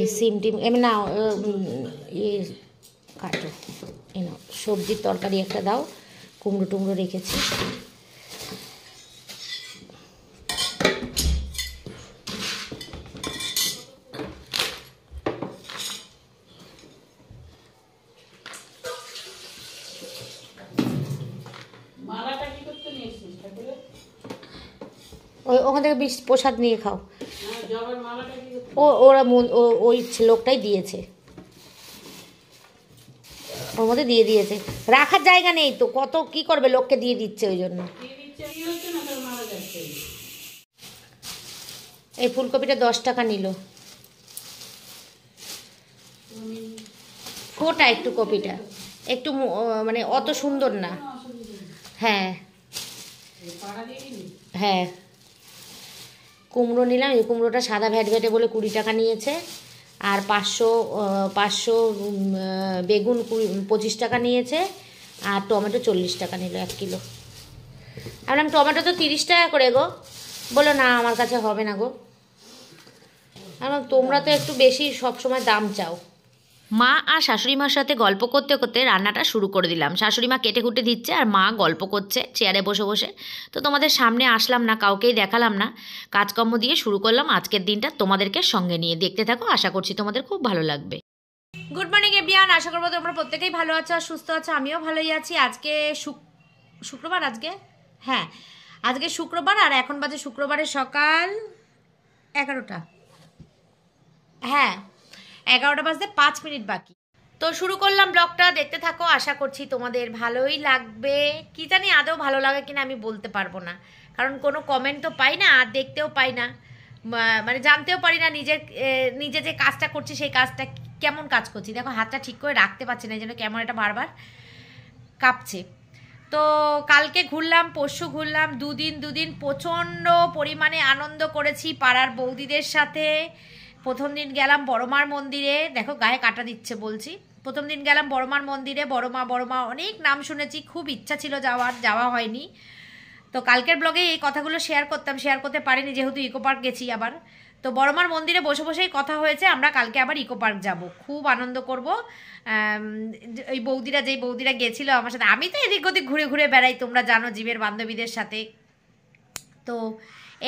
এই সিম টিম এমনি না কাটো এ নাও, সবজির তরকারি একটা দাও, কুমড়ো টুমড়ো রেখেছি। ওখান থেকে প্রসাদ নিয়ে খাও। ওরা ওই লোকটাই দিয়েছে, ওর মধ্যে দিয়ে দিয়েছে, রাখার জায়গা নেই তো, কত কি করবে, লোককে দিয়ে দিচ্ছে ওই জন্য। এই ফুলকপিটা 10 টাকা নিল, ফোটা একটু কপিটা, একটু মানে অত সুন্দর না। হ্যাঁ হ্যাঁ, কুমড়ো নিলাম, এই কুমড়োটা সাদা ভ্যাট ভ্যাটে বলে 20 টাকা নিয়েছে। আর 500 বেগুন 25 টাকা নিয়েছে। আর টমেটো 40 টাকা নিল 1 কিলো। আমি টমেটো তো 30 টাকা করে গো, বলো না আমার কাছে হবে না গো। তোমরা তো একটু বেশি সবসময় দাম চাও। মা আর শাশুড়ি মার সাথে গল্প করতে করতে রান্নাটা শুরু করে দিলাম। শাশুড়ি মা কেটে কুটে দিচ্ছে আর মা গল্প করছে চেয়ারে বসে বসে। তো তোমাদের সামনে আসলাম না, কাউকেই দেখালাম না, কাজকর্ম দিয়ে শুরু করলাম আজকের দিনটা তোমাদেরকে সঙ্গে নিয়ে। দেখতে থাকো, আশা করছি তোমাদের খুব ভালো লাগবে। গুড মর্নিং এভরিওয়ান, আশা করবো তোমরা প্রত্যেকেই ভালো আছো আর সুস্থ আছো, আমিও ভালোই আছি। আজকে শুক্রবার, হ্যাঁ আজকে শুক্রবার, আর এখন বাজে শুক্রবারের সকাল 11টা, হ্যাঁ 11টা বাজতে 5 মিনিট বাকি। তো শুরু করলাম ব্লগটা, দেখতে থাকো, আশা করছি তোমাদের ভালোই লাগবে। কি জানি আদৌ ভালো লাগে কিনা আমি বলতে পারবো না, কারণ কোনো কমেন্ট তো পাই না আর দেখতেও পাই না, মানে জানতেও পারি না নিজে যে কাজটা করছি সেই কাজটা কেমন কাজ করছি। দেখো হাতটা ঠিক করে রাখতে পারছি না, এই জন্য ক্যামেরাটা বারবার কাঁপছে। তো কালকে ঘুরলাম, পরশু ঘুরলাম, দুদিন প্রচণ্ড পরিমাণে আনন্দ করেছি পাড়ার বৌদিদের সাথে। প্রথম দিন গেলাম বড়মার মন্দিরে, দেখো গায়ে কাটা দিচ্ছে বলছি। প্রথম দিন গেলাম বড়মার মন্দিরে, বড়মা অনেক নাম শুনেছি, খুব ইচ্ছা ছিল যাওয়া হয়নি। তো কালকের ব্লগে এই কথাগুলো শেয়ার করতে পারিনি যেহেতু ইকো পার্ক গেছি আবার। তো বড়মার মন্দিরে বসে বসেই কথা হয়েছে আমরা কালকে আবার ইকো পার্ক যাব, খুব আনন্দ করব। ওই যেই বৌদিরা গেছিলো আমার সাথে, আমি তো এদিক ওদিক ঘুরে ঘুরে বেড়াই তোমরা জানো, জীবের বান্ধবীদের সাথে। তো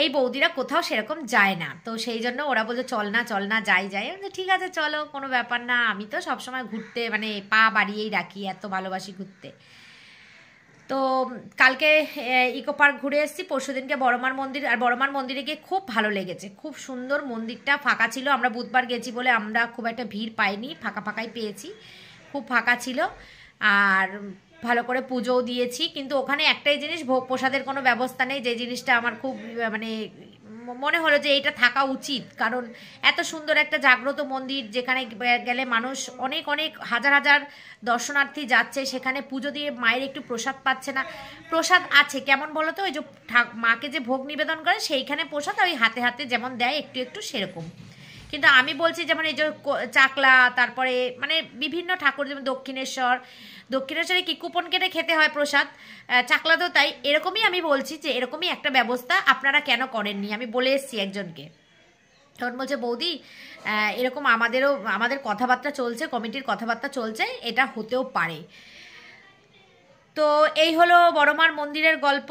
এই বৌদিরা কোথাও সেরকম যায় না, তো সেই জন্য ওরা বলছে চল না যাই। ঠিক আছে চলো, কোনো ব্যাপার না, আমি তো সবসময় ঘুরতে মানে পা বাড়িয়েই রাখি, এত ভালোবাসি ঘুরতে। তো কালকে ইকো পার্ক ঘুরে এসেছি, পরশুদিনকে বড়মার মন্দির, আর বড়মার মন্দিরে গিয়ে খুব ভালো লেগেছে, খুব সুন্দর মন্দিরটা, ফাঁকা ছিল। আমরা বুধবার গেছি বলে আমরা খুব একটা ভিড় পাইনি, ফাঁকাই পেয়েছি, খুব ফাঁকা ছিল। আর ভালো করে পুজোও দিয়েছি, কিন্তু ওখানে একটাই জিনিস, ভোগ প্রসাদের কোনো ব্যবস্থা নেই, যে জিনিসটা আমার খুব মানে মনে হলো যে এইটা থাকা উচিত, কারণ এত সুন্দর একটা জাগ্রত মন্দির যেখানে গেলে মানুষ অনেক হাজার দর্শনার্থী যাচ্ছে, সেখানে পুজো দিয়ে মায়ের একটু প্রসাদ পাচ্ছে না। প্রসাদ আছে কেমন বলো তো, ওই যে মাকে যে ভোগ নিবেদন করে সেইখানে প্রসাদ, ওই হাতে হাতে যেমন দেয় একটু সেরকম। কিন্তু আমি বলছি যেমন এই যে চাকলা, তারপরে মানে বিভিন্ন ঠাকুর, যেমন দক্ষিণেশ্বরে কি কুপন কেটে খেতে হয় প্রসাদ, চাকলাতেও তাই, এরকমই আমি বলছি যে এরকমই একটা ব্যবস্থা আপনারা কেন করেননি। আমি বলে এসছি একজনকে, তখন বলছে বৌদি এরকম আমাদের কথাবার্তা চলছে, কমিটির কথাবার্তা চলছে, এটা হতেও পারে। তো এই হলো বড়মার মন্দিরের গল্প।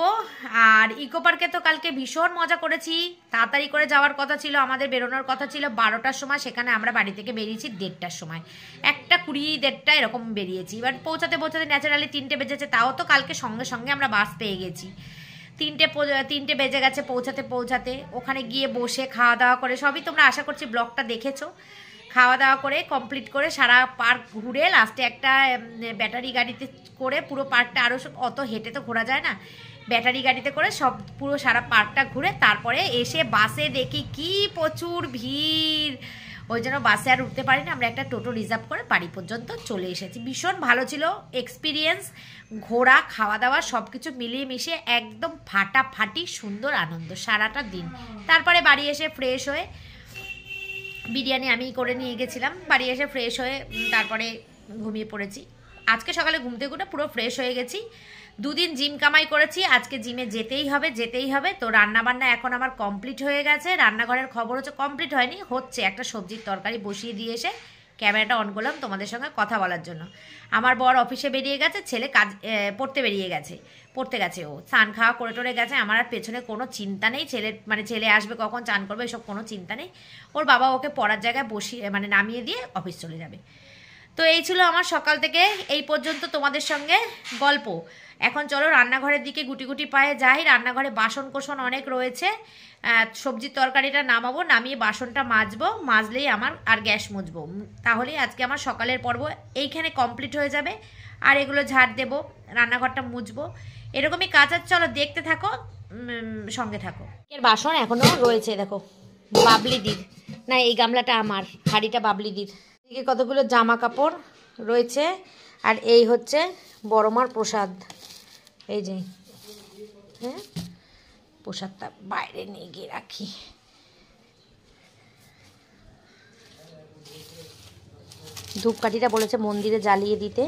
আর ইকো পার্কে তো কালকে ভীষণ মজা করেছি, তাড়াতাড়ি করে যাওয়ার কথা ছিল, আমাদের বেরোনোর কথা ছিল 12টার সময়, সেখানে আমরা বাড়ি থেকে বেরিয়েছি 1:30টার সময়, 1:20 1:30 এরকম বেরিয়েছি। এবার পৌঁছাতে ন্যাচারালি 3টে বেজেছে, তাও তো কালকে সঙ্গে আমরা বাস পেয়ে গেছি। 3টে বেজে গেছে পৌঁছাতে। ওখানে গিয়ে বসে খাওয়া দাওয়া করে, সবই তোমরা আশা করছি ব্লগটা দেখেছো। খাওয়া দাওয়া করে কমপ্লিট করে সারা পার্ক ঘুরে লাস্টে একটা ব্যাটারি গাড়িতে করে পুরো পার্কটা, আরও অত হেঁটে তো ঘোরা যায় না, ব্যাটারি গাড়িতে করে পুরো সারা পার্কটা ঘুরে তারপরে এসে বাসে দেখি কি প্রচুর ভিড়, ওই জন্য বাসে আর উঠতে পারিনি, আমরা একটা টোটো রিজার্ভ করে বাড়ি পর্যন্ত চলে এসেছি। ভীষণ ভালো ছিল এক্সপিরিয়েন্স, ঘোরা খাওয়া দাওয়া সব কিছু মিলিয়ে মিশিয়ে একদম ফাটাফাটি সুন্দর আনন্দ সারাটা দিন। তারপরে বাড়ি এসে ফ্রেশ হয়ে, বিরিয়ানি আমি করে নিয়ে গেছিলাম, বাড়ি এসে ফ্রেশ হয়ে তারপরে ঘুমিয়ে পড়েছি। আজকে সকালে ঘুমতে পুরো ফ্রেশ হয়ে গেছি। দুদিন জিম কামাই করেছি, আজকে জিমে যেতেই হবে। তো রান্নাবান্না এখন আমার কমপ্লিট হয়ে গেছে। রান্নাঘরের খবর হচ্ছে কমপ্লিট হয়নি, হচ্ছে। একটা সবজির তরকারি বসিয়ে দিয়ে এসে ক্যামেরাটা অন করলাম তোমাদের সঙ্গে কথা বলার জন্য। আমার বর অফিসে বেরিয়ে গেছে, ছেলে কাজ পড়তে গেছে। ও স্নান খাওয়া করে টরে গেছে। আমার আর পেছনে কোনো চিন্তা নেই, ছেলে আসবে কখন, চান করবে, এসব কোনো চিন্তা নেই। ওর বাবা ওকে পড়ার জায়গায় বসিয়ে নামিয়ে দিয়ে অফিস চলে যাবে। তো এই ছিল আমার সকাল থেকে এই পর্যন্ত তোমাদের সঙ্গে গল্প। এখন চলো রান্নাঘরের দিকে গুটি গুটি পায়ে যাই। রান্নাঘরে বাসন কোসন অনেক রয়েছে। সবজির তরকারিটা নামাবো, নামিয়ে বাসনটা মাজলেই আমার আর গ্যাস মুছবো। তাহলেই আজকে আমার সকালের পর্ব এইখানে কমপ্লিট হয়ে যাবে। আর এগুলো ঝাড় দেবো, রান্নাঘরটা মুছবো, এরকমই কাজ। আর চলো দেখতে থাকো, সঙ্গে থাকো। এর বাসন এখনো রয়েছে, দেখো বাবলিদির, না এই গামলাটা আমার, হাঁড়িটা বাবলিদির। এদিকে কতগুলো জামা কাপড় রয়েছে। আর এই হচ্ছে বড়মার প্রসাদ, এই যে, হ্যাঁ প্রসাদটা বাইরে নিয়ে গিয়ে রাখি। ধূপকাঠিটা বলেছে মন্দিরে জ্বালিয়ে দিতে।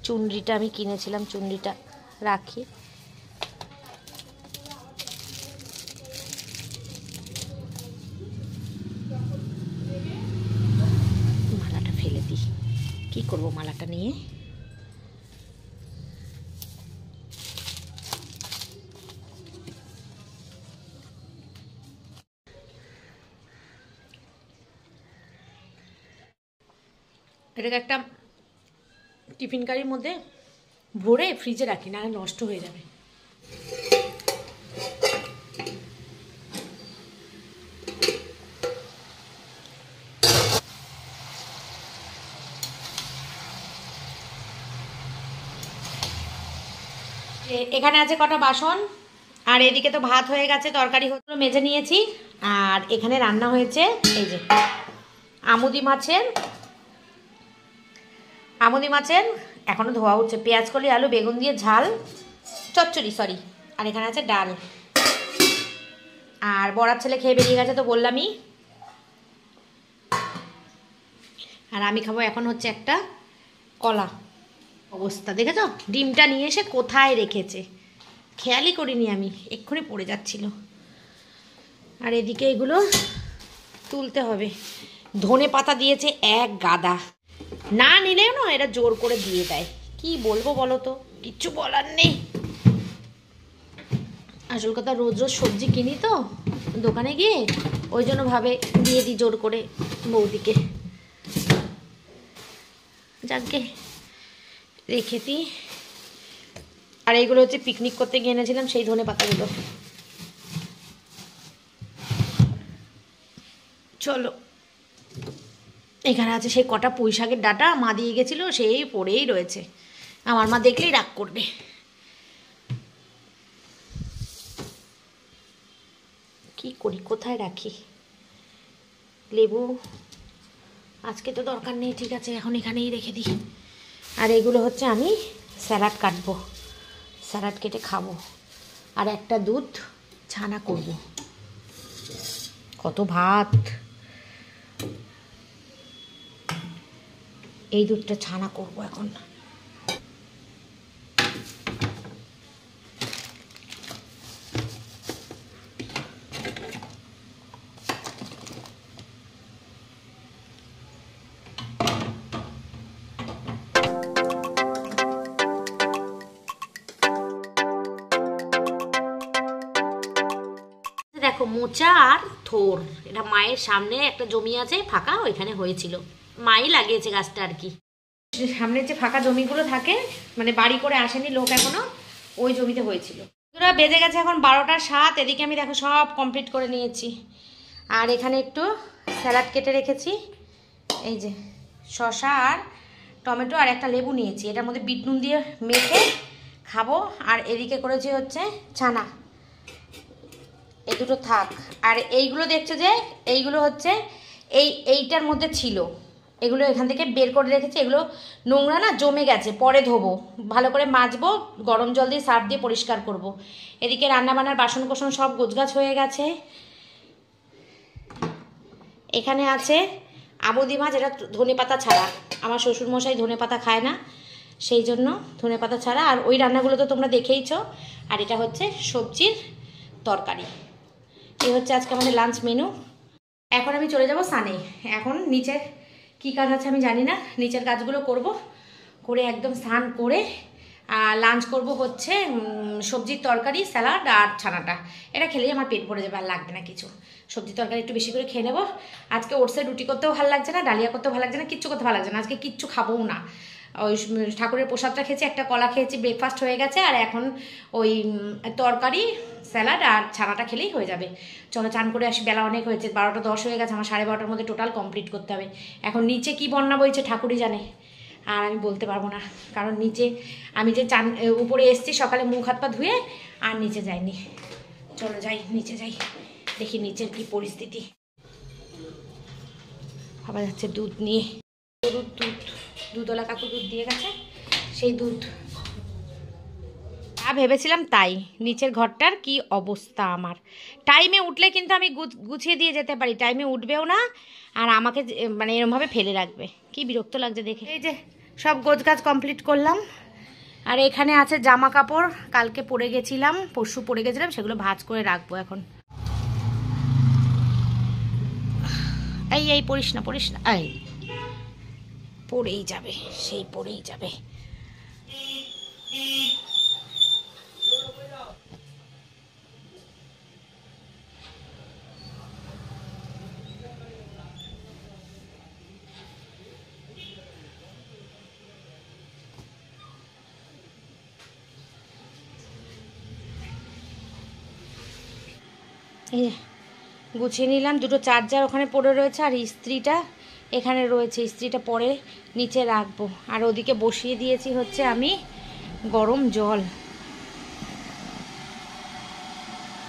চুনরিটা আমি কিনেছিলাম, চুনরিটা রাখি। মালাটা ফেলে দিই, কি করব মালাটা নিয়ে। এটাকে একটা টিফিন কারির মধ্যে ভরে ফ্রিজে রাখি, না নষ্ট হয়ে যাবে। এখানে আছে কটা বাসন, আর এদিকে তো ভাত হয়ে গেছে, তরকারি হতো মেজে নিয়েছি। আর এখানে রান্না হয়েছে এই যে আমুদি মাছের এখনো ধোয়া উঠছে, পেঁয়াজ কলি আলু বেগুন দিয়ে ঝাল চচ্চড়ি, সরি। আর এখানে আছে ডাল। আর বড়ার ছেলে খেয়ে বেরিয়ে গেছে তো বললামই। আর আমি খাবো এখন হচ্ছে একটা কলা। অবস্থা দেখেছো, ডিমটা নিয়ে এসে কোথায় রেখেছে, খেয়ালই করিনি আমি, এক্ষুনি পড়ে যাচ্ছিল। আর এদিকে এগুলো তুলতে হবে। ধনে পাতা দিয়েছে এক গাদা, না নিলেও না এরা জোর করে দিয়ে দেয়। কি বলবো বলো তো, কিচ্ছু বলার নেই। আসল কথা রোজ রোজ সবজি কিনি তো দোকানে গিয়ে, ওই জন্য ভাবে দিয়ে দিই জোর করে বৌদিকে। যাকে রেখে দিই। আর এইগুলো হচ্ছে পিকনিক করতে গিয়ে এনেছিলাম সেই ধনে পাতাগুলো। চলো, এখানে আছে সেই কটা পুঁই শাকের ডাঁটা মা দিয়ে গেছিলো, সেই পড়েই রয়েছে। আমার মা দেখলেই রাগ করবে। কি করি, কোথায় রাখি? লেবু আজকে তো দরকার নেই, ঠিক আছে এখন এখানেই রেখে দিই। আর এগুলো হচ্ছে আমি স্যালাড কাটবো, স্যালাড কেটে খাবো। আর একটা দুধ ছানা করব। কত ভাত, এই দুধটা ছানা করব এখন। দেখো মোচা আর থোর, এটা মায়ের সামনে একটা জমি আছে ফাঁকা, ওইখানে হয়েছিল, মাই লাগিয়েছে গাছটা আর কি। সামনে যে ফাঁকা জমিগুলো থাকে, বাড়ি করে আসেনি লোক এখনো, ওই জমিতে হয়েছিল। ওরা বেজে গেছে এখন 12টার 7, এদিকে আমি দেখো সব কমপ্লিট করে নিয়েছি। আর এখানে একটু স্যালাড কেটে রেখেছি, এই যে শসা আর টমেটো আর একটা লেবু নিয়েছি, এটার মধ্যে বিট নুন দিয়ে মেখে খাবো। আর এদিকে করেছি হচ্ছে ছানা, এই দুটো থাক। আর এইগুলো দেখছো যে এইগুলো হচ্ছে এইটার মধ্যে ছিল, এগুলো এখান থেকে বের করে রেখেছি। এগুলো নোংরা না, জমে গেছে, পরে ধোবো, ভালো করে মাজবো, গরম জল দিয়ে সার্ফ দিয়ে পরিষ্কার করব। এদিকে রান্নাবান্নার বাসন কোসন সব গোছগাছ হয়ে গেছে। এখানে আছে আমুদি মাছ, এটা ধনে পাতা ছাড়া, আমার শ্বশুরমশাই ধনে পাতা খায় না, সেই জন্য ধনেপাতা ছাড়া। আর ওই রান্নাগুলো তো তোমরা দেখেইছো। আর এটা হচ্ছে সবজির তরকারি। এই হচ্ছে আজকে আমাদের লাঞ্চ মেনু। এখন আমি চলে যাব স্নানে। এখন নিচের কী কাজ আছে আমি জানি না, নিচের কাজগুলো করব, করে একদম স্নান করে লাঞ্চ করব হচ্ছে সবজির তরকারি, স্যালাড আর ছানাটা। এটা খেলেই আমার পেট ভরে যাবে, আর লাগবে না কিছু। সবজি তরকারি একটু বেশি করে খেয়ে নেবো। আজকে ওটসে রুটি করতেও ভালো লাগছে না, ডালিয়া করতেও ভালো লাগছে না, কিচ্ছু করতে ভালো লাগছে না। আজকে কিচ্ছু খাবোও না। ওই ঠাকুরের প্রসাদটা খেয়েছি, একটা কলা খেয়েছি, ব্রেকফাস্ট হয়ে গেছে। আর এখন ওই তরকারি, স্যালাড আর ছানাটা খেলেই হয়ে যাবে। চলো চান করে আসি, বেলা অনেক হয়েছে, 12টা 10 হয়ে গেছে। আমার 12:30টার মধ্যে টোটাল কমপ্লিট করতে হবে। এখন নিচে কি বন্যা বইছে ঠাকুরই জানে, আর আমি বলতে পারবো না। কারণ নিচে আমি যে চান উপরে এসছি সকালে, মুখ হাত পা ধুয়ে আর নিচে যাইনি। চলো যাই, নিচে যাই, দেখি নিচের কি পরিস্থিতি। আবার যাচ্ছে দুধ নিয়ে, দুধওয়ালা কাকু দুধ দিয়ে গেছে, সেই দুধ। ভেবেছিলাম তাই, নিচের ঘরটার কি অবস্থা আমার। টাইমে উঠলে কিন্তু আমি গুছিয়ে দিয়ে যেতে পারি, টাইমে উঠবেও না, আর আমাকে মানে এরমভাবে ফেলে রাখবে। কি বিরক্ত লাগছে দেখে। এই যে সব গোছগাছ কমপ্লিট করলাম। আর এখানে আছে জামা কাপড়, কালকে পরে গেছিলাম, পরশু পরে গেছিলাম, সেগুলো ভাঁজ করে রাখবো এখন। এই পড়িস না, এই পড়েই যাবে, সেই পড়েই যাবে। এই গুছিয়ে নিলাম। দুটো চার্জার ওখানে পড়ে রয়েছে, আর ইস্ত্রিটা এখানে রয়েছে, ইস্ত্রিটা পরে নিচে রাখবো। আর ওদিকে বসিয়ে দিয়েছি হচ্ছে আমি গরম জল।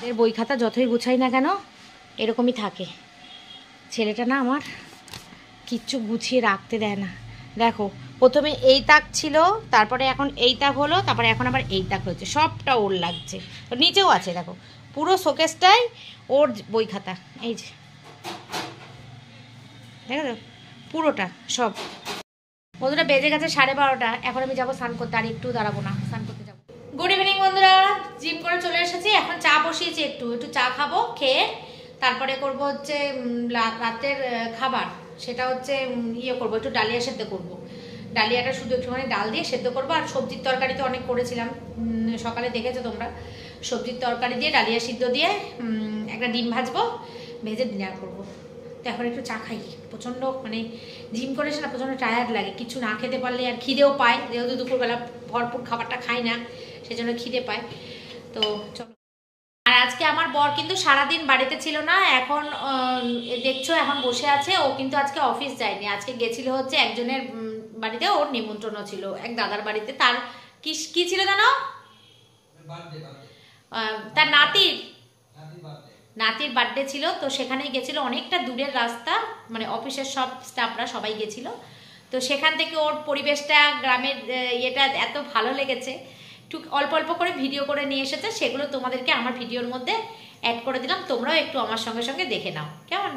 এর বই খাতা যতই গুছাই না কেন এরকমই থাকে। ছেলেটা না আমার কিচ্ছু গুছিয়ে রাখতে দেয় না। দেখো, প্রথমে এই তাক ছিল, তারপরে এখন এই তাক হলো, তারপরে এখন আবার এই তাক হয়েছে, সবটা ওর লাগছে। নিচেও আছে দেখো, পুরো শোকেসটাই ওর বই খাতা। এই যে দেখো তো, পুরোটা সব। বন্ধুরা বেজে গেছে 12:30। এখন আমি যাবো স্নান করতে, আর একটু দাঁড়াবো না, স্নান করতে যাবো। গুড ইভিনিং বন্ধুরা, জিম করে চলে এসেছি। এখন চা বসিয়েছি, একটু চা খাবো, খেয়ে তারপরে করব হচ্ছে রাতের খাবার। সেটা হচ্ছে করবো, একটু ডালিয়া সেদ্ধ করবো। ডালিয়াটা শুধু একটুখানি ডাল দিয়ে সেদ্ধ করবো। আর সবজির তরকারি তো অনেক করেছিলাম, সকালে দেখেছো তোমরা। সবজির তরকারি দিয়ে, ডালিয়া সিদ্ধ দিয়ে একটা ডিম ভাজবো, ভেজে ডিনার করবো। তো এখন একটু চা খাই। প্রচণ্ড মানে জিম করে এসে না প্রচণ্ড টায়ার্ড লাগে, কিছু না খেতে পারলে। আর খিদেও পায়, যেহেতু দুপুরবেলা ভরপুর খাবারটা খাই না, সেজন্য খিদে পায়। তো চলো। আর আজকে আমার বর কিন্তু সারাদিন বাড়িতে ছিল না। এখন দেখছো এখন বসে আছে। ও কিন্তু আজকে অফিস যায়নি, আজকে গেছিল হচ্ছে একজনের বাড়িতে, ওর নিমন্ত্রণ ছিল, এক দাদার বাড়িতে। তার কি ছিল জানো, তার নাতির বার্থডে ছিল। তো সেখানেই গেছিল, অনেকটা দূরের রাস্তা, মানে অফিসের সব স্টাফরা সবাই গেছিল। তো সেখান থেকে ওর পরিবেশটা, গ্রামের ইয়েটা এত ভালো লেগেছে। একটু অল্প অল্প করে ভিডিও করে নিয়ে এসেছে, সেগুলো তোমাদেরকে আমার ভিডিওর মধ্যে অ্যাড করে দিলাম। তোমরাও একটু আমার সঙ্গে সঙ্গে দেখে নাও, কেমন?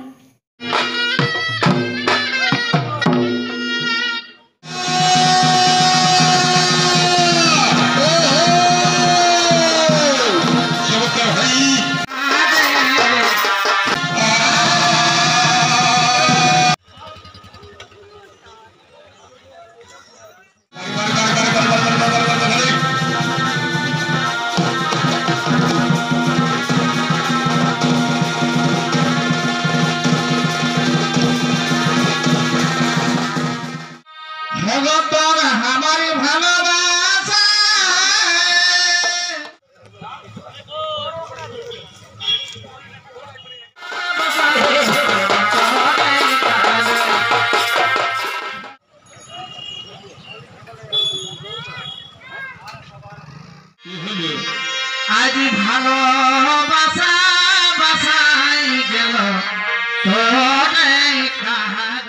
আজ ভালোবাসা বাসাই গেল তোরে কাহার।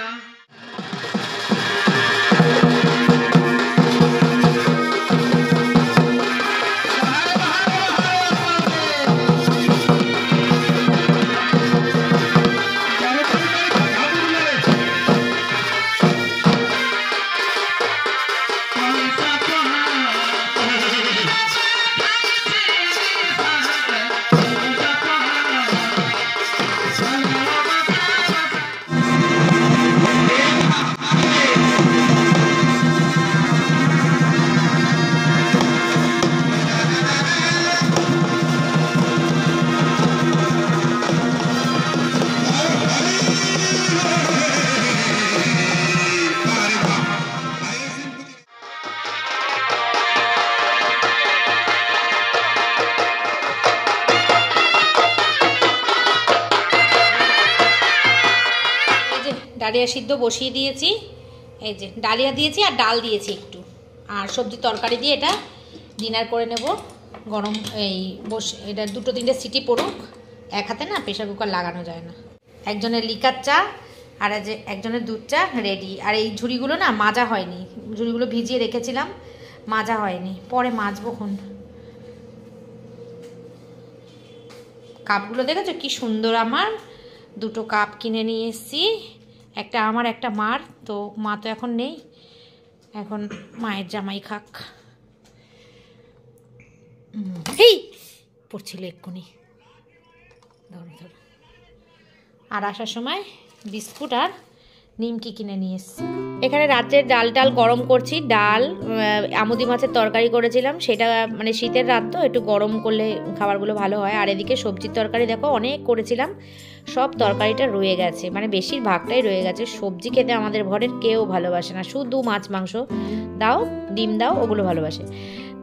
ডালিয়া সিদ্ধ বসিয়ে দিয়েছি, এই যে ডালিয়া দিয়েছি আর ডাল দিয়েছি একটু, আর সবজি তরকারি দিয়ে এটা ডিনার করে নেব। গরম এই বসে এটা 2-3টে সিটি পড়ুক, এক হাতে না প্রেশার কুকার লাগানো যায় না। একজনের লিকার চা আর যে একজনের দুধ চা রেডি। আর এই ঝুড়িগুলো না মাজা হয়নি, ঝুড়িগুলো ভিজিয়ে রেখেছিলাম, মাজা হয়নি, পরে মাজবো খন। কাপগুলো দেখেছো কি সুন্দর, আমার 2টো কাপ কিনে নিয়ে এসেছি, একটা আমার একটা মার। তো মা তো এখন নেই, এখন মায়ের জামাই খাক। এই পড়ছিল এক্ষুনি, ধরো ধরো। আর আসার সময় বিস্কুট আর নিমকি কিনে নিয়ে এসেছি। এখানে রাত্রের ডাল গরম করছি। ডাল আমুদি মাছের তরকারি করেছিলাম, সেটা মানে শীতের রাত তো একটু গরম করলে খাবারগুলো ভালো হয়। আর এদিকে সবজির তরকারি দেখো অনেক করেছিলাম, সব তরকারিটা রয়ে গেছে, মানে বেশিরভাগটাই রয়ে গেছে। সবজি খেতে আমাদের ঘরের কেউ ভালোবাসে না, শুধু মাছ মাংস দাও, ডিম দাও, ওগুলো ভালোবাসে।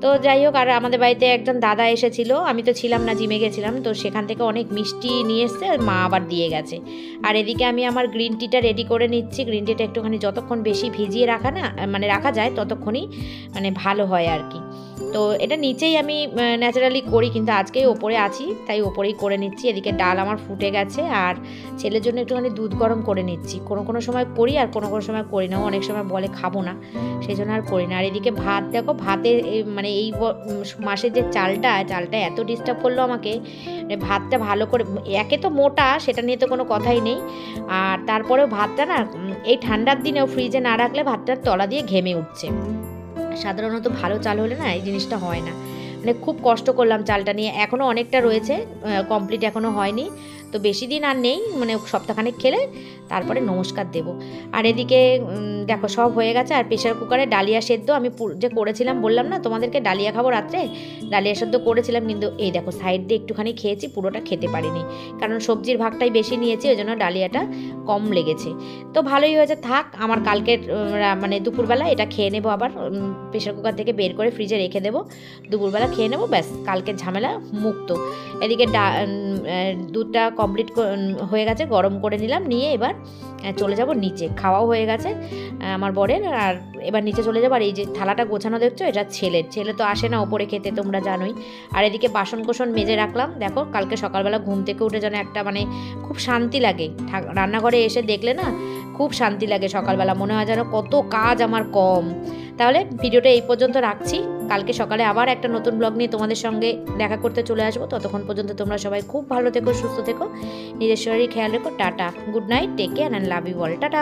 তো যাই হোক, আর আমাদের বাড়িতে একজন দাদা এসেছিলো, আমি তো ছিলাম না, জিমে গেছিলাম, তো সেখান থেকে অনেক মিষ্টি নিয়ে এসছে, মা আবার দিয়ে গেছে। আর এদিকে আমি আমার গ্রিন টিটা রেডি করে নিচ্ছি। গ্রিন টিটা একটুখানি যতক্ষণ বেশি ভিজিয়ে রাখা না মানে রাখা যায় ততক্ষণই মানে ভালো হয় আর কি। তো এটা নিচেই আমি ন্যাচারালি করি, কিন্তু আজকেই ওপরে আছি তাই ওপরেই করে নিচ্ছি। এদিকে ডাল আমার ফুটে গেছে, আর ছেলের জন্য একটুখানি দুধ গরম করে নিচ্ছি। কোনো সময় করি আর কোনো সময় করি না, অনেক সময় বলে খাবো না, সেই জন্য আর করি না। আর এদিকে ভাত দেখো, ভাতের মানে এই মাসের যে চালটা এত ডিস্টার্ব করলো আমাকে। ভাতটা ভালো করে, একে তো মোটা, সেটা নিয়ে তো কোনো কথাই নেই, আর তারপরেও ভাতটা না এই ঠান্ডার দিনেও ফ্রিজে না রাখলে ভাতটার তলা দিয়ে ঘেমে উঠছে। সাধারণত ভালো চাল হলে না এই জিনিসটা হয় না, মানে খুব কষ্ট করলাম চালটা নিয়ে। এখনও অনেকটা রয়েছে, কমপ্লিট এখনও হয়নি, তো বেশি দিন আর নেই, মানে সপ্তাহখানেক খেলে তারপরে নমস্কার দেব। আর এদিকে দেখো সব হয়ে গেছে। আর প্রেশার কুকারে ডালিয়া সেদ্ধ আমি যে করেছিলাম, বললাম না তোমাদেরকে ডালিয়া খাবো রাত্রে, ডালিয়া সেদ্ধ করেছিলাম, কিন্তু এই দেখো সাইড দিয়ে একটুখানি খেয়েছি, পুরোটা খেতে পারিনি, কারণ সবজির ভাগটাই বেশি নিয়েছি, ওই জন্য ডালিয়াটা কম লেগেছে। তো ভালোই হয়েছে, থাক, আমার কালকের মানে দুপুরবেলা এটা খেয়ে নেবো, আবার প্রেশার কুকার থেকে বের করে ফ্রিজে রেখে দেবো, দুপুরবেলা খেয়ে নেবো, ব্যাস কালকের ঝামেলা মুক্ত। এদিকে দুধটা কমপ্লিট হয়ে গেছে, গরম করে নিলাম, নিয়ে এবার চলে যাব নিচে। খাওয়াও হয়ে গেছে আমার বরের, আর এবার নিচে চলে যাবো। আর এই যে থালাটা গোছানো দেখছো, এটা ছেলে তো আসে না ওপরে খেতে, তোমরা জানোই। আর এদিকে বাসন কোসন মেজে রাখলাম। দেখো কালকে সকালবেলা ঘুম থেকে উঠে যেন একটা মানে খুব শান্তি লাগে, রান্নাঘরে এসে দেখলে না খুব শান্তি লাগে সকালবেলা, মনে হয় যেন কত কাজ আমার কম। তাহলে ভিডিওটা এই পর্যন্ত রাখছি, কালকে সকালে আবার একটা নতুন ব্লগ নিয়ে তোমাদের সঙ্গে দেখা করতে চলে আসবো। ততক্ষণ পর্যন্ত তোমরা সবাই খুব ভালো থেকো, সুস্থ থেকো, নিজের শরীর খেয়াল রেখো। Tata, good night, take care and love you all, tata.